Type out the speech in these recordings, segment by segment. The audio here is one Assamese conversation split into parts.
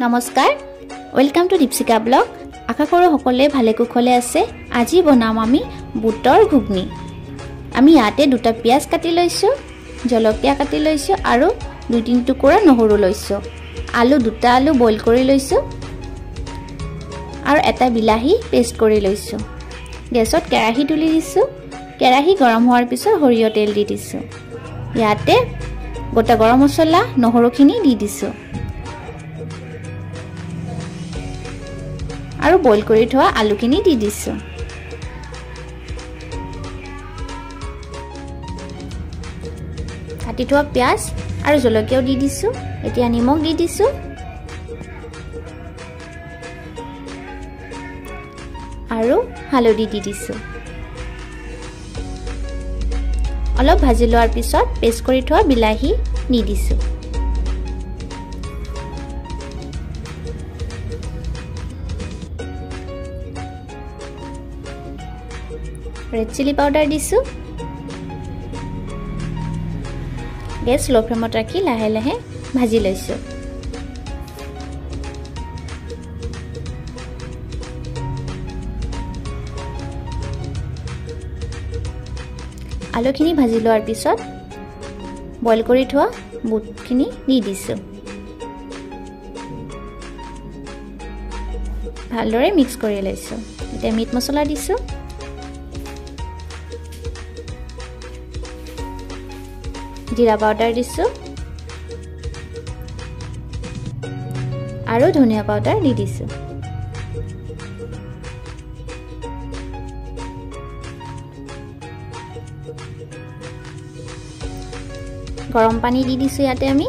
নমস্কাৰ ওয়েলকাম টু দীপশিকা ব্লগ আশা কৰো সকলে ভালে কুশলে আছে আজি বনাম আমি বুটৰ ঘুগনি আমি ইয়াতে দুটা পিয়াজ কাটি লৈছো জলকীয়া কাটি লৈছো আৰু দুই তিন টুকুৰা নহৰু লৈছো আলু দুটা আলু বইল কৰি লৈছো আৰু এটা বিলাহী পেষ্ট কৰি লৈছো গেছত কেৰাহী তুলি দিছো কেৰাহী গৰম হোৱাৰ পিছত হৰিয় তেল দি দিছো ইয়াতে গোটা গৰম মছলা নহৰুখিনি দি দিছো আৰু বইল কৰি থোৱা আলুখিনি দি দিছো কাটি থোৱা পিয়াজ আৰু জলকীয়াও দি দিছো এতিয়া নিমখ দি দিছো আৰু হালধি দি দিছো অলপ ভাজি লোৱাৰ পিছত পেষ্ট কৰি থোৱা বিলাহী দি দিছো red chili powder দিছো গেছ লো ফ্লেমত ৰাখি লাহে লাহে ভাজি লৈছো আলুখিনি ভাজি লোৱাৰ পিছত বইল কৰি থোৱা বুটখিনি দি দিছো ভালদৰে মিক্স কৰি লৈছো এতিয়া মিট মছলা দিছো জিৰা পাউডাৰ দিছো আৰু ধনিয়া পাউডাৰ দি দিছো গৰম পানী দি দিছো ইয়াতে আমি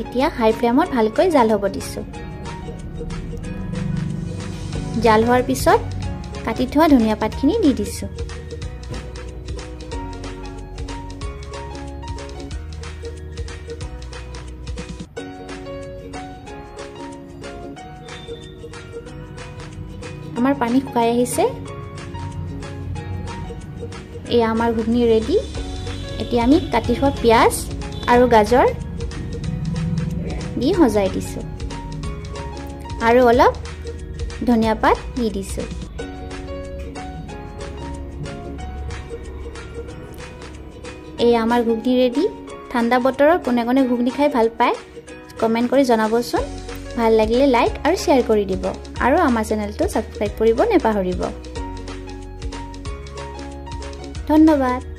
এতিয়া হাই ফ্লেমত ভালকৈ জাল হ'ব দিছো জাল হোৱাৰ পিছত কাটি থোৱা ধনিয়া পাতখিনি দি দিছো আমাৰ পানী শুকাই আহিছে এয়া আমাৰ ঘুগনি ৰেডি এতিয়া আমি কাটি থোৱা পিয়াজ আৰু গাজৰ দি হজাই দিছো আৰু অলপ ধনিয়া পাত দি দিছো এই আমাৰ ঘুগনি ৰেডি ঠাণ্ডা বতৰৰ কোনে কোনে ঘুগনি খাই ভাল পায় কমেন্ট কৰি জনাবচোন ভাল লাগিলে লাইক আৰু শেয়াৰ কৰি দিব আৰু আমাৰ চেনেলটো সাবস্ক্ৰাইব কৰিব নেপাহৰিব ধন্যবাদ।